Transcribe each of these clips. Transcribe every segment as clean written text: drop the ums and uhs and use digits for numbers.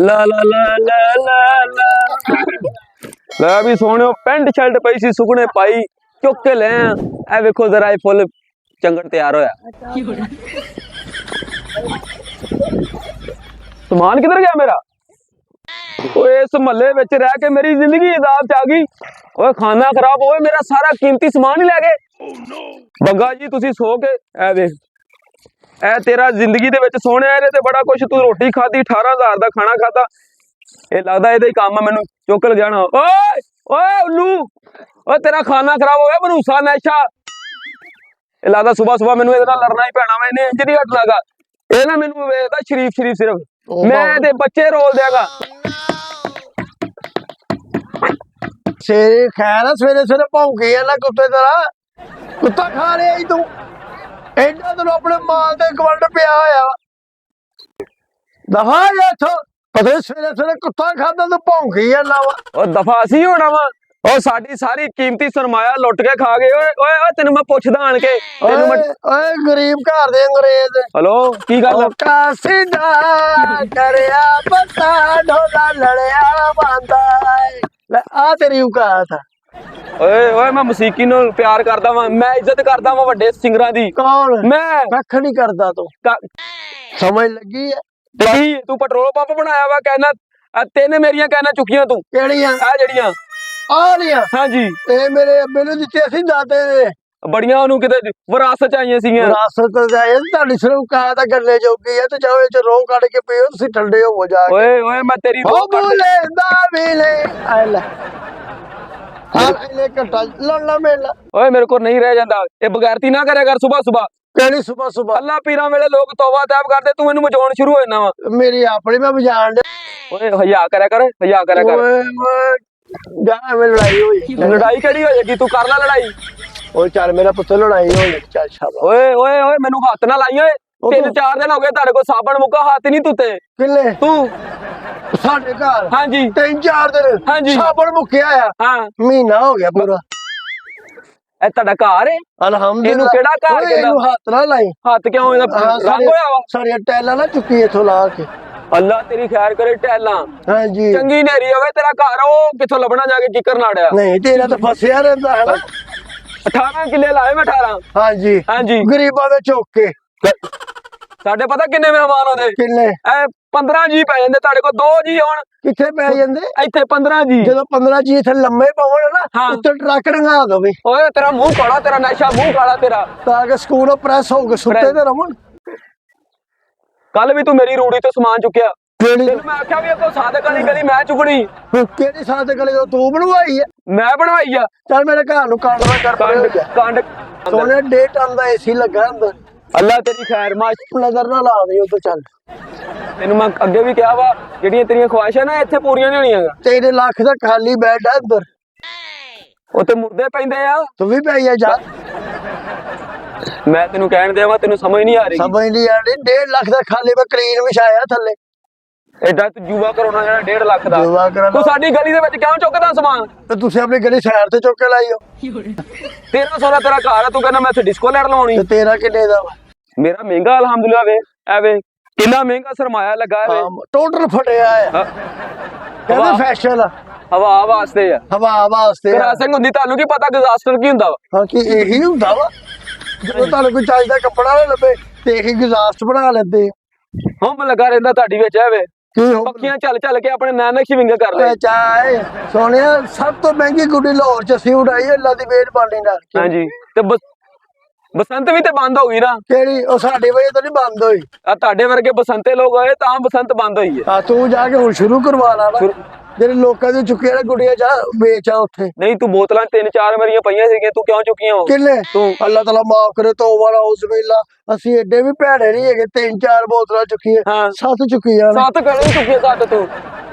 ला ला ला ला ला ला ला भी सोने pant shirt पई सी सुकने पाई चुक के ले ए देखो जरा फुल चंगड़ तैयार होया। सामान किधर गया मेरा? ओए इस महल्ले विच रह के मेरी जिंदगी अजाब च आ गई। ओए खाना खराब होए मेरा सारा कीमती सामान ही ले गए। बग्गा जी तुसी सो के ए देख ए तेरा जिंदगी दे विच सोने आए ते बड़ा कुछ तू रोटी खाधी 18,000 दा खाना खाता ये लगदा इहदा ही काम है मैनू चुक ल जाना। ओए ओए उल्लू ओए तेरा खाना खराब हो गया भरूसा नैशा ये लगदा सुबह सुबह मैनू इहदे नाल लड़ना ही पैना वा इन्हें इंज नहीं हटनागा ये ना मैनू वेखदा शरीफ शरीफ सिर्फ मैं ते बच्चे रोल देगा। शेरे खैर सवेरे सवेरे भौंकी है ना कुत्ते तरह कुत्ता खा लिया ही तू एडा तेन अपने माल ते गवंड पिया होया दफा जा इथों पता सवेरे सवेरे कुत्ता खाता तू भौंकी है ना वा और दफा असी होना वा और साडी सारी कीमती सरमाया लुट के खा गए। ओए ओए ओए तेन मैं पुछदा आन के तेन मैं ओए गरीब घर दे अंग्रेज हेलो की गल कासी दा करया पता ढोला लड़या बांदा ले आ तेरी औकात है। ओए ओए मैं मसीकी नु प्यार करदा वां मैं इज्जत करदा वां वड्डे सिंगरां दी कौन मैं कख नहीं करदा तू समझ लगी है देखी तू पेट्रोल पंप बनाया वा कहना तेने मेरियां कहना चुकियां तू केड़ियां आ जड़ियां आ लिया हां जी ए मेरे अब्बे नु दित्ते सी दादे ने बड़ियां ओनू किते विरासत च आईयां सीगियां विरासत जाए ताड़ी सिर्फ कहा था गन्ने जोगी है तो जाओ ये रोह काट के पियो तुसी ठंडे हो जाके ओए ओए मैं तेरी ओ बोले दा मिले आला ले कटा लड़ना मेला ओए मेरे को नहीं रह जांदा ये बगैरती ना करया कर सुबह सुबह कहनी सुबह सुबह अल्लाह पीरां वेले लोग तौबा तैब करदे तू मैनू मजाउण शुरू हो जाना वा मेरी अपनी मैं बजान दे ओए हया करया कर ओए जा में लड़ाई हुई लड़ाई केड़ी हो जाएगी तू कर ले लड़ाई ओए चल मेरा पुत्र लड़ाई हो चल शाबाश ओए ओए ओए मैनू हाथ ना लाई ओए 3-4 दिन हो गए ताड़े को साबण मुक्का हाथ नहीं तुते किले तू साडे घर हां जी 3-4 दिन हां जी साबण मुक्या आ हां महीना हो गया पूरा ए ताड़ा घर है अल्हम्दुलिल्लाह इनू केड़ा घर कहंदा हाथ ना लाई हाथ क्यों ਇਹਦਾ ਰੰਗ ਹੋਇਆ ਵਾ सारी टैला ना चुकी इथों ला के ਅੱਲਾ ਤੇਰੀ ਖੈਰ ਕਰੇ ਟੈਲਾਂ हां जी ਚੰਗੀ ਨੇਰੀ ਹੋਵੇ ਤੇਰਾ ਘਰ ਉਹ ਕਿੱਥੋਂ ਲੱਭਣਾ ਜਾ ਕੇ ਕਿੱਕਰ ਨਾੜਿਆ नहीं तेरा तो फसिया रहता है ना 18 ਕਿੱਲੇ ਲਾਏ ਮੈਂ 18 हाँ जी हाँ जी गरीबां दे चौक के ਸਾਡੇ ਪਤਾ ਕਿੰਨੇ ਮਹਿਮਾਨ ਆਉਂਦੇ किन्ने ਐ 15 ਜੀ ਪੈ ਜਾਂਦੇ ਤੁਹਾਡੇ ਕੋਲ 2 ਜੀ ਹੋਣ किथे पै जांदे ਇੱਥੇ 15 ਜੀ ਜਦੋਂ 15 ਜੀ ਇਥੇ ਲੰਮੇ ਪਵਣ ਨਾ हाँ। ਉੱਤੇ ਟਰੱਕ ਡੰਗਾ ਦੋ ਵੀ ਓਏ ਤੇਰਾ ਮੂੰਹ ਕਾਲਾ ਤੇਰਾ ਨਸ਼ਾ ਮੂੰਹ ਕਾਲਾ ਤੇਰਾ ਤਾਂ ਕਿ ਸਕੂਲੋਂ ਪ੍ਰੈਸ ਹੋ ਕੇ ਸੁੱਤੇ ਤੇ ਰਵਣ ਕੱਲ ਵੀ ਤੂੰ ਮੇਰੀ ਰੂੜੀ ਤੋਂ ਸਮਾਨ ਚੁੱਕਿਆ ਕਿਹੜੀ ਤੈਨੂੰ ਮੈਂ ਆਖਿਆ ਵੀ ਇਹ ਸਾਦਕ ਵਾਲੀ ਗਲੀ ਮੈਂ ਚੁਗਣੀ ਕਿਹੜੀ ਸਾਥ ਗਲੇ ਤੂੰ ਬਣਵਾਈ ਹੈ ਮੈਂ ਬਣਵਾਈ ਆ ਚੱਲ ਮੇਰੇ ਘਰ ਨੂੰ ਕੰਡ ਨਾ ਕਰ ਪਰੇ ਹੋ ਜਾ ਕੰਡ ਸੋਨੇ ਡੇਟ ਆਂਦਾ ਏਸੀ ਲੱਗਾ ਅੰਦਰ ਅੱਲਾ ਤੇਰੀ ਖੈਰ ਮਾਸ਼ ਨਜ਼ਰ ਨਾ ਲਾ ਦੇ ਉਧਰ ਚੱਲ ਤੈਨੂੰ ਮੈਂ ਅੱਗੇ ਵੀ ਕਿਹਾ ਵਾ ਜਿਹੜੀਆਂ ਤੇਰੀਆਂ ਖੁਆਇਸ਼ਾਂ ਨਾ ਇੱਥੇ ਪੂਰੀਆਂ ਨਹੀਂ ਹੋਣੀਆਂ ਤੇਰੇ ਲੱਖ ਦਾ ਖਾਲੀ ਬੈੱਡ ਹੈ ਅੰਦਰ ਉੱਥੇ ਮੁਰਦੇ ਪੈਂਦੇ ਆ ਤੂੰ ਵੀ ਪਈ ਆ ਜਾ ਮੈਂ ਤੈਨੂੰ ਕਹਿਣ ਦਿਆਂ ਵਾ ਤੈਨੂੰ ਸਮਝ ਨਹੀਂ ਆ ਰਹੀ ਸਮਝ ਨਹੀਂ ਆ ਰਹੀ 1.5 ਲੱਖ ਦਾ ਖਾਲੀ ਮੈਂ ਕਲੀਨ ਵਿਛਾਇਆ ਥੱਲੇ ਐਡਾ ਤੂੰ ਜੂਆ ਕਰਾਉਣਾ ਜਿਹੜਾ 1.5 ਲੱਖ ਦਾ ਜੂਆ ਕਰਾਉਣਾ। ਤੂੰ ਸਾਡੀ ਗਲੀ ਦੇ ਵਿੱਚ ਕਿਉਂ ਚੁੱਕਦਾ ਸਮਾਨ ਤੇ ਤੁਸੀਂ ਆਪਣੀ ਗਲੀ ਸਾਈਡ ਤੇ ਚੁੱਕ ਕੇ ਲਾਈਓ 1300 ਤੇਰਾ ਘਰ ਆ ਤੂੰ ਕਹਿੰਦਾ ਮੈਂ ਇੱਥੇ ਡਿਸਕੋ ਲਾਈਟ ਲਵਾਉਣੀ ਤੇ ਤੇਰਾ ਕਿੰਨੇ ਦਾ ਵਾ ਮੇਰਾ ਮਹਿੰਗਾ ਅਲਹਮਦੁਲਿਲਾ ਵੇ ਐਵੇਂ ਕਿੰਨਾ ਮਹਿੰਗਾ ਸਰਮਾਇਆ ਲੱਗਾ ਵੇ ਟੋਟਲ ਫਟਿਆ ਆ ਕਹਿੰਦੇ ਫੈਸ਼ਨ ਹਵਾ ਵਾਸਤੇ ਆ ਹਵਾ ਵਾਸਤੇ ਕਰਾਸਿੰਗ ਹੁੰਦੀ ਤੁਹਾਨੂੰ ਕੀ ਪਤਾ ਡਿਜ਼ਾਸਟਰ ਕੀ ਹੁੰਦਾ ਵਾ ਹਾਂ ਕਿ ਇਹੀ ਹੁੰਦਾ ਵਾ ਜਦੋਂ ਤੁਹਾਨੂੰ ਕੋਈ ਚਾਹੀਦਾ ਕੱਪੜਾ ਨਾ ਲੱਭੇ ਤੇ ਇਹੀ ਗੁਜ਼ਾਸਤ ਬਣਾ ਲੈਂਦੇ ਹਮ ਲੱਗਾ ਰਹਿੰਦਾ ਤੁਹਾਡੀ ਵਿੱਚ ਐਵੇਂ ਕੀ ਹੋ ਪੱਖੀਆਂ ਚੱਲ ਕੇ ਆਪਣੇ ਨਾਨਕ ਸ਼ਿਵਿੰਗ ਕਰ ਲੈ ਚਾਹੇ ਸੋਹਣਿਆ ਸਭ ਤੋਂ ਮਹਿੰਗੀ ਗੁੱਡੀ ਲਾਹੌਰ ਚ ਅਸੀਂ ਉਡਾਈ ਅੱਲਾ ਦੀ ਮਿਹਰਬਾਨੀ ਨਾਲ ਹਾਂਜੀ ਤੇ ਬਸੰਤ ਵੀ ਤੇ ਬੰਦ ਹੋ ਗਈ ਨਾ ਕਿਹੜੀ ਉਹ ਸਾਡੀ ਵਜ੍ਹਾ ਤੋਂ ਨਹੀਂ ਬੰਦ ਹੋਈ ਆ ਤੁਹਾਡੇ ਵਰਗੇ ਬਸੰਤੇ ਲੋਕ ਆਏ ਤਾਂ ਬਸੰਤ ਬੰਦ ਹੋਈ ਹੈ ਆ ਤੂੰ ਜਾ ਕੇ ਹੁਣ ਸ਼ੁਰੂ ਕਰਵਾ ਲਾ ਨਾ ਜਿਹੜੇ ਲੋਕਾਂ ਦੇ ਚੁੱਕੀਆਂ ਨੇ ਗੁੱਡੀਆਂ ਜਾ ਵੇਚਾ ਉੱਥੇ ਨਹੀਂ ਤੂੰ ਬੋਤਲਾਂ 3-4 ਮੇਰੀਆਂ ਪਈਆਂ ਸੀਗੀਆਂ ਤੂੰ ਕਿਉਂ ਚੁੱਕੀਆਂ ਹੋ ਕਿੰਨੇ ਤੂੰ ਅੱਲਾਹ ਤਾਲਾ ਮਾਫ ਕਰੇ ਤੋਬਾ ਨਾਉਜ਼ ਬਿल्ला ਅਸੀਂ ਏਡੇ ਵੀ ਭੈੜੇ ਨਹੀਂ ਹੈਗੇ 3-4 ਬੋਤਲਾਂ ਚੁੱਕੀਆਂ ਹਾਂ 7 ਚੁੱਕੀਆਂ 7 ਕੜੇ ਚੁੱਕੀਆਂ 7 ਤੂੰ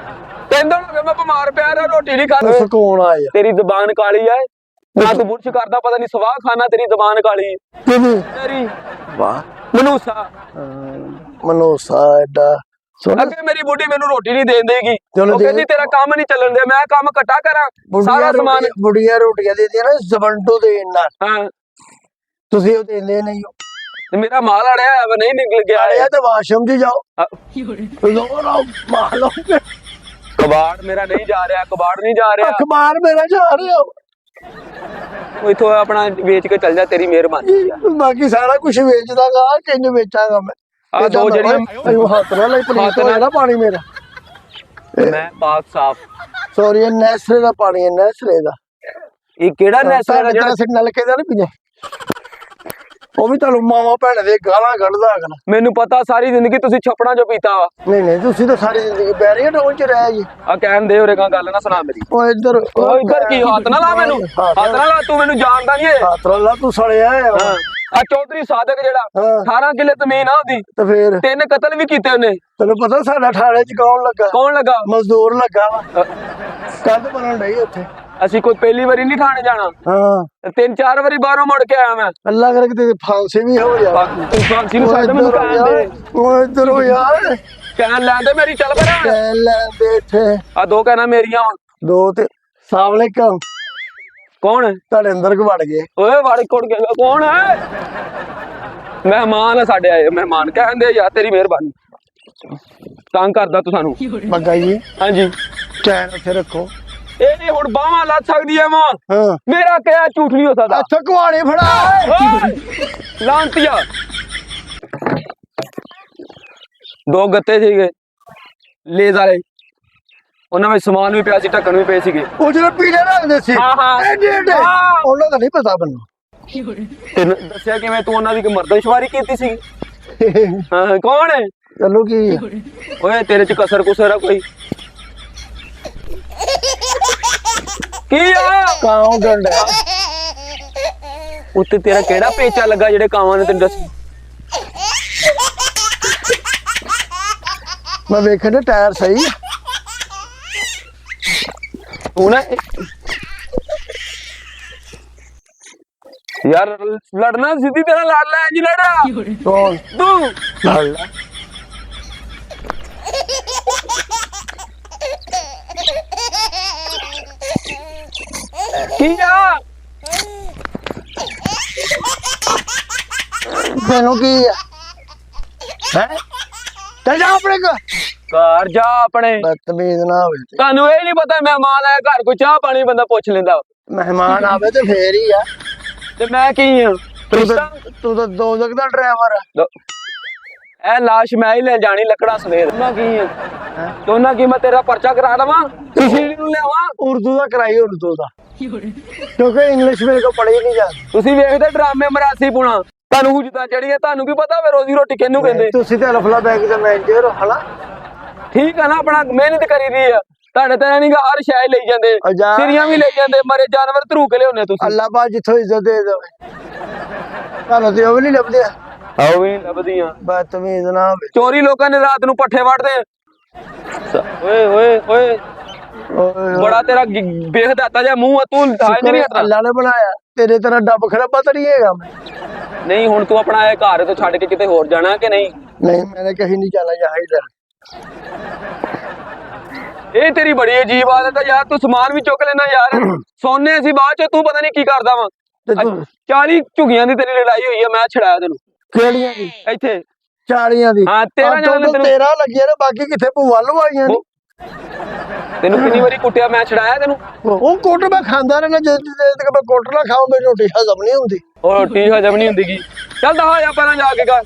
3 ਦਿਨ ਹੋ ਗਏ ਮੈਂ ਬਿਮਾਰ ਪਿਆ ਰਿਹਾ ਰੋਟੀ ਨਹੀਂ ਖਾਂਦਾ ਸਕੂਨ ਆਇਆ ਤੇਰੀ ਜ਼ਬਾਨ ਕਾਲੀ ਆ ਨਾ ਤੂੰ ਬੁਰਸ਼ ਕਰਦਾ ਪਤਾ ਨਹੀਂ ਸਵਾਹ ਖਾਣਾ ਤੇਰੀ ਜ਼ਬਾਨ ਕਾਲੀ ਕਿਵੇਂ ਤੇਰੀ ਵਾਹ ਮਨੂਸਾ ਮਨੋਸਾ ਐਡਾ ਅੱਗੇ ਮੇਰੀ ਬੁੱਢੀ ਮੈਨੂੰ ਰੋਟੀ ਨਹੀਂ ਦੇਣ ਦੇਗੀ ਚਲੋ ਉਹ ਕਹਿੰਦੀ ਤੇਰਾ ਕੰਮ ਨਹੀਂ ਚੱਲਣ ਦਿਆ ਮੈਂ ਕੰਮ ਘਟਾ ਕਰਾਂ ਸਾਰਾ ਸਮਾਨ ਬੁੜੀਆਂ ਰੋਟੀਆਂ ਦੇ ਦੀਆਂ ਨਾ ਜ਼ਵੰਟੋ ਦੇਣ ਨਾਲ ਹਾਂ ਤੁਸੀਂ ਉਹ ਦਿੰਦੇ ਨਹੀਂ ਹੋ ਤੇ ਮੇਰਾ ਮਾਲ ਅੜਿਆ ਹੋਇਆ ਵਾ, ਨਹੀਂ ਨਿਕਲ ਗਿਆ ਅੜਿਆ ਤੇ ਵਾਸ਼ਰੂਮ 'ਚ ਜਾਓ ਅ- ਲੋ ਨਾ ਮਾਰ ਲਓ ਕਬਾੜ ਮੇਰਾ ਨਹੀਂ ਜਾ ਰਿਹਾ, ਕਬਾੜ ਨਹੀਂ ਜਾ ਰਿਹਾ। ਅਖਬਾਰ ਮੇਰਾ ਜਾ ਰਿਹਾ ਉਹ ਇਥੋਂ ਆਪਣਾ ਵੇਚ ਕੇ ਚੱਲ ਜਾ, ਤੇਰੀ ਮਿਹਰਬਾਨੀ ਆ। ਬਾਕੀ ਸਾਰਾ ਕੁਝ ਵੇਚਦਾਗਾ ਕਿੰਨੇ ਵੇਚਾਂਗਾ ਮੈਂ ਆਹ ਦੋ ਜਿਹੜੀਆਂ ਹੱਥ ਨਾਲ ਲਈ ਪਲੀਜ਼ ਹੋਇਆ ਨਾ ਪਾਣੀ ਮੇਰਾ ਮੈਂ ਪਾਕ ਸਾਫ। ਸੌਰੀ ਇਹ ਨੈਸਰੇ ਦਾ ਪਾਣੀ ਹੈ ਨੈਸਰੇ ਦਾ ਇਹ ਕਿਹੜਾ ਨੈਸਰ ਹੈ ਜਿਹੜਾ ਸਿਰ ਨਲਕੇ ਦਾ ਨਹੀਂ ਪੀਣਾ ਉਹ ਵੀ ਤੁਹਾਨੂੰ ਮਾਵਾ ਭੈਣ ਦੇ ਗਾਲਾਂ ਕੱਢਦਾ ਅਗਲਾ ਮੈਨੂੰ ਪਤਾ ਸਾਰੀ ਜ਼ਿੰਦਗੀ ਤੁਸੀਂ ਛਪਣਾ ਜੋ ਪੀਤਾ ਵਾ। ਨਹੀਂ ਨਹੀਂ ਤੁਸੀਂ ਤਾਂ ਸਾਰੀ ਜ਼ਿੰਦਗੀ ਬੈਰੀਅਰ ਟਾਊਨ 'ਚ ਰਹਿ ਜੀ ਆ ਕਹਿਣ ਦੇ ਉਰੇ ਗੱਲ ਨਾ ਸੁਣਾ ਮੇਰੀ। ਉਹ ਇੱਧਰ ਉਹ ਇੱਧਰ ਕੀ ਹੱਥ ਨਾ ਲਾ ਮੈਨੂੰ, ਹੱਥ ਨਾ ਲਾ, ਤੂੰ ਮੈਨੂੰ ਜਾਣਦਾ ਨਹੀਂ ਏ। ਹੱਥ ਲਾ ਤੂੰ ਸੜਿਆ ਹੈ ਹਾਂ ਆ ਚੌਧਰੀ ਸਾਦਕ ਜਿਹੜਾ ਹਾਂ। 18 ਕਿੱਲੇ ਜ਼ਮੀਨ ਆ ਉਹਦੀ, ਤੇ ਫੇਰ 3 ਕਤਲ ਵੀ ਕੀਤੇ ਉਹਨੇ। ਤੈਨੂੰ ਪਤਾ ਸਾਡਾ ਠਾਣੇ 'ਚ ਕੌਣ ਲੱਗਾ ਕੌਣ ਲੱਗਾ? ਮਜ਼ਦੂਰ ਲੱਗਾ ਵਾ ਅ, ਕੰਧ ਬਣਨ ਡਈ ਉੱਥੇ ਅਸੀਂ ਕੋਈ ਪਹਿਲੀ ਵਾਰੀ ਨਹੀਂ ਥਾਣੇ ਜਾਣਾ, ਹਾਂ 3-4 ਵਾਰੀ ਬਾਹਰੋਂ ਮੁੜ ਕੇ ਆਇਆ ਮੈਂ। ਅੱਲਾ ਕਰਕੇ ਤੇ ਫਾਂਸੀ ਵੀ ਹੋ ਜਾ ਤੂੰ ਫਾਂਸੀ ਨੂੰ ਛੱਡ, ਮੈਨੂੰ ਕਹਿਣ ਦੇ, ਉਹ ਇੱਧਰ ਹੋ ਯਾਰ ਕਹਿਣ ਲੈਂਦੇ ਮੇਰੀ ਚੱਲ ਪਰਾਂ। ਕਹਿ ਲੈਂਦੇ ਇੱਥੇ ਆ ਦੋ ਕਹਿਣਾ ਮੇਰੀਆਂ ਵਾਂ। ਦੋ ਤੇ ਸਾਹਮਣੇ ਕੌਣ? ਤੁਹਾਡੇ ਅੰਦਰ ਵੜ ਗਏ ਓਏ ਵੜ ਕੋੜ ਗਿਆ ਕੌਣ ਹੈ? ਮਹਿਮਾਨ ਆ ਸਾਡੇ ਆਏ, ਮਹਿਮਾਨ ਕਹਿੰਦੇ ਯਾਰ ਤੇਰੀ ਮਿਹਰਬਾਨੀ, ਤੰਗ ਕਰਦਾ ਤੂੰ ਸਾਨੂੰ। ਬੱਗਾ ਜੀ ਹਾਂਜੀ ਚੈਨ ਇੱਥੇ ਰੱਖੋ ਇਹ ਨਹੀਂ ਹੁਣ ਬਾਹਾਂ ਲੱਗ ਸਕਦੀ ਐ ਮਾਂ, ਹਾਂ ਮੇਰਾ ਕਿਹਾ ਝੂਠ ਨਹੀਂ ਹੋ ਸਕਦਾ। ਇੱਥੇ ਕੁਹਾੜੀ ਫੜਾ ਓਏ ਲਾਂਤੀਆ ਦੋ ਗੱਤੇ ਸੀਗੇ ਲੇਜ਼ ਵਾਲੇ, ਉਹਨਾਂ ਵਿੱਚ ਸਮਾਨ ਵੀ ਪਿਆ ਸੀ, ਢੱਕਣ ਵੀ ਪਏ ਸੀਗੇ। ਉਹ ਜਿਹੜੇ ਪੀਲੇ ਰੱਖਦੇ ਸੀ ਹਾਂ, ਹਾਂ। ਐਡੇ ਐਡੇ ਹਾਂ। ਉਹਨਾਂ ਦਾ ਨਹੀਂ ਪਤਾ ਮੈਨੂੰ ਤੈਨੂੰ ਦੱਸਿਆ ਕਿਵੇਂ ਤੂੰ ਉਹਨਾਂ ਦੀ ਕੋਈ ਮਰਦਮਸ਼ੁਮਾਰੀ ਕੀਤੀ ਸੀ? ਹਾਂ ਕੌਣ ਹੈ? ਚਲੋ ਕੀ ਆ? ਓਏ ਤੇਰੇ ਚ ਕਸਰ ਕੁਸਰ ਆ ਕੋਈ? ਕੀ ਆ ਕਾਉਂ ਡੰਡਾ ਉੱਤੇ ਤੇਰਾ ਕਿਹੜਾ ਪੇਚਾ ਲੱਗਾ ਜਿਹੜੇ ਕਾਵਾਂ ਨੇ ਤੈਨੂੰ ਦੱਸ? ਮੈਂ ਵੇਖਣ ਟਾਇਰ ਸਹੀ ਆ ਤੂੰ ਨਾ ਯਾਰ ਲੜਨਾ ਸਿੱਧੀ ਤਰ੍ਹਾਂ ਲੜ ਲੈ ਜੀ, ਲੜਾ ਕੌਣ ਤੂੰ ਲੜ ਲੈ ਕੀ ਆ? ਮੈਨੂੰ ਕੀ ਆ ਹੈ ਚੱਲ ਜਾ ਆਪਣੇ ਘਰ ਜਾ ਆਪਣੇ। ਬਦਤਮੀਜ਼ ਨਾ ਹੋਵੇ ਤੇ। ਤੁਹਾਨੂੰ ਇਹ ਨਹੀਂ ਪਤਾ ਮਹਿਮਾਨ ਆਇਆ ਘਰ, ਕੋਈ ਚਾਹ ਪਾਣੀ ਬੰਦਾ ਪੁੱਛ ਲੈਂਦਾ, ਮਹਿਮਾਨ ਆਵੇ ਤੇ ਫੇਰ ਹੀ ਆ ਤੇ ਮੈਂ ਕੀ ਆ? ਤੂੰ ਤਾਂ ਦੋ ਜਗ ਦਾ ਡਰਾਈਵਰ ਆ ਇਹ ਲਾਸ਼ ਮੈਂ ਹੀ ਲੈ ਜਾਣੀ ਲੱਕੜਾਂ ਸਮੇਤ। ਉਹਨਾਂ ਕੀ ਆ? ਤੇ ਉਹਨਾਂ ਕੀ ਮੈਂ ਤੇਰਾ ਪਰਚਾ ਕਰਾ ਦੇਵਾਂ, ਤੁਸੀਂ ਨੂੰ ਲਿਆਵਾਂ? ਉਰਦੂ ਦਾ ਕਰਾਈ ਉਰਦੂ ਦਾ ਕਿਉਂਕਿ ਇੰਗਲਿਸ਼ ਮੇਰੇ ਕੋ ਪੜ੍ਹੀ ਨਹੀਂ ਜਾਂਦੀ ਤੁਸੀਂ ਵੇਖਦੇ ਡਰਾਮੇ ਮਰਾਸੀ ਪੁਣਾ, ਤੁਹਾਨੂੰ ਹੁਜਤਾਂ ਚੜੀਆਂ, ਤੁਹਾਨੂੰ ਕੀ ਪਤਾ ਵੇ ਰੋਜ਼ੀ ਰੋਟੀ ਕਿਹਨੂੰ ਕਹਿੰਦੇ? ਤੁਸੀਂ ਤੇ ਲਫਲਾ ਬੈਗ ਦਾ ਮੈਨੇਜਰ ਹੋ ਹਨਾ ਠੀਕ ਆ ਨਾ, ਆਪਣਾ ਮਿਹਨਤ ਕਰੀ ਦੀ ਆ। ਤੁਹਾਡੇ ਤੇ ਨਹੀਂ ਹਰ ਸ਼ੈ ਲਈ ਜਾਂਦੇ, ਜਾ। ਸਿਰੀਆਂ ਵੀ ਲਈ ਜਾਂਦੇ, ਮਰੇ ਜਾਨਵਰ ਧਰੂ ਕੇ ਲਿਆਉਂਦੇ ਤੁਸੀਂ। ਅੱਲਾ ਪਾ ਜਿੱਥੋਂ ਇੱਜ਼ਤ ਦੇ ਦੇਵੇ ਤੁਹਾਨੂੰ ਤੇ ਉਹ ਵੀ ਨਹੀਂ ਲੱਭਦੇ ਆਓ ਵੀ ਲੱਭਦੀਆਂ। ਬਦਤਮੀਜ਼ ਨਾ ਹੋਵੇ ਚੋਰੀ ਲੋਕਾਂ ਨੇ ਰਾਤ ਨੂੰ ਪੱਠੇ ਵੜਦੇ। ਓਏ ਓਏ ਓਏ ਬੜਾ ਤੇਰਾ ਬੇਖਦਾਤਾ ਜਿਹਾ ਮੂੰਹ ਆ, ਤੂੰ ਨਹੀਂ ਹਟਦਾ। ਅੱਲਾ ਨੇ ਬਣਾਇਆ ਤੇਰੇ ਤਰ੍ਹਾਂ ਡੱਬ ਖਰਾਬਾ ਤਾਂ ਨਹੀਂ ਹੈਗਾ ਮੈਂ ਨਹੀਂ ਹੁਣ ਤੂੰ ਆਪਣਾ ਇਹ ਘਰ ਤੋਂ ਛੱਡ ਕੇ ਕਿਤੇ ਹੋਰ ਜਾਣਾ ਕਿ ਨਹੀਂ? ਨਹੀਂ ਮੈंने कहीं नहीं जाना यहाँ ही रहना ਇਹ ਤੇਰੀ ਬੜੀ ਅਜੀਬ ਆਦਤ ਆ ਯਾਰ, ਤੂੰ ਸਮਾਨ ਵੀ ਚੁੱਕ ਲੈਣਾ ਯਾਰ। ਸੋਨੇ ਅਸੀਂ ਬਾਅਦ ਚ, ਤੂੰ ਪਤਾ ਨਹੀਂ ਕੀ ਕਰਦਾ ਵਾ। ਤੇ ਤੂੰ 40 ਝੁਗੀਆਂ ਦੀ ਤੇਰੀ ਲੜਾਈ ਹੋਈ ਆ, ਮੈਂ ਛੜਾਇਆ ਤੈਨੂੰ ਕਿਹੜੀਆਂ ਦੀ ਇੱਥੇ। ਚਾਰੀਆਂ ਦੀ ਹਾਂ, 13 ਜਣਾਂ ਨੇ ਤੈਨੂੰ 13 ਲੱਗੀਆਂ ਨੇ ਬਾਕੀ ਕਿੱਥੇ ਭੂਆ ਲਵਾਈਆਂ ਨੇ ਤੈਨੂੰ ਕਿੰਨੀ ਵਾਰੀ ਕੁੱਟਿਆ, ਮੈਂ ਛੜਾਇਆ ਤੈਨੂੰ। ਉਹ ਕੁੱਟ ਮੈਂ ਖਾਂਦਾ ਰਹਿਣਾ ਜੇ ਤੱਕ ਮੈਂ ਕੁੱਟ ਨਾ ਖਾਵਾਂ ਮੇਰੀ ਰੋਟੀ ਹਜ਼ਮ ਨਹੀਂ ਹੁੰਦੀ ਉਹ ਰੋਟੀ ਹਜਮ ਨਹੀਂ ਹੁੰਦੀ ਕੀ? ਚੱਲ ਦਹਾ ਜਾ ਪਰਾਂ ਜਾ ਕੇ ਕਰ।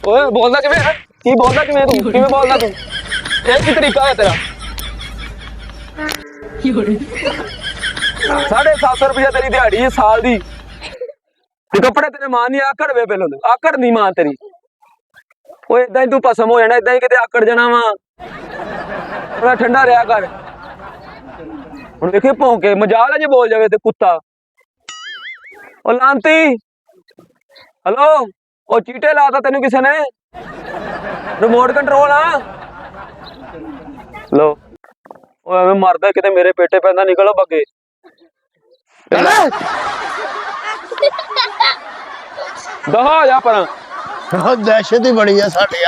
ਓਏ ਬੋਲਦਾ ਕਿਵੇਂ ਹੈ? ਕੀ ਬੋਲਦਾ ਕਿਵੇਂ ਤੂੰ? ਕਿਵੇਂ ਬੋਲਦਾ ਤੂੰ? ਇਹ ਕੀ ਤਰੀਕਾ ਹੈ ਤੇਰਾ? 750 ਰੁਪਇਆ ਤੇਰੀ ਦਿਹਾੜੀ ਹੈ ਸਾਲ ਦੀ, ਤੇ ਕੱਪੜੇ ਤੇਰੇ ਮਾਂ ਨਹੀਂ ਆਕੜ ਵੇ ਪਹਿਲੋਂ ਆਕੜ ਨਹੀਂ ਮਾਂ ਤੇਰੀ। ਓਏ ਏਦਾਂ ਹੀ ਤੂੰ ਭਸਮ ਹੋ ਜਾਣਾ, ਏਦਾਂ ਹੀ ਕਿਤੇ ਆਕੜ ਜਾਣਾ ਵਾ। ਥੋੜਾ ਠੰਡਾ ਰਿਹਾ ਕਰ। ਹੁਣ ਵੇਖੇ ਭੌਂਕੇ ਮਜਾਲ ਜੇ ਬੋਲ ਜਾਵੇ ਤੇ ਕੁੱਤਾ। ਉਹ ਲਾਂਤੀ ਹੈਲੋ, ਉਹ ਚੀਟੇ ਲਾਤਾ ਤੈਨੂੰ ਕਿਸੇ ਨੇ? ਰਿਮੋਟ ਕੰਟਰੋਲ ਆ ਲੋ। ਉਹ ਐਵੇਂ ਮਰਦਾ ਕਿਤੇ ਮੇਰੇ ਪੇਟੇ ਪੈਂਦਾ, ਨਿਕਲੋ ਬੱਗੇ। ਦਹਾ ਜਾ ਪਰਾਂ। ਦਹਿਸ਼ਤ ਹੀ ਬੜੀ ਆ ਸਾਡੇ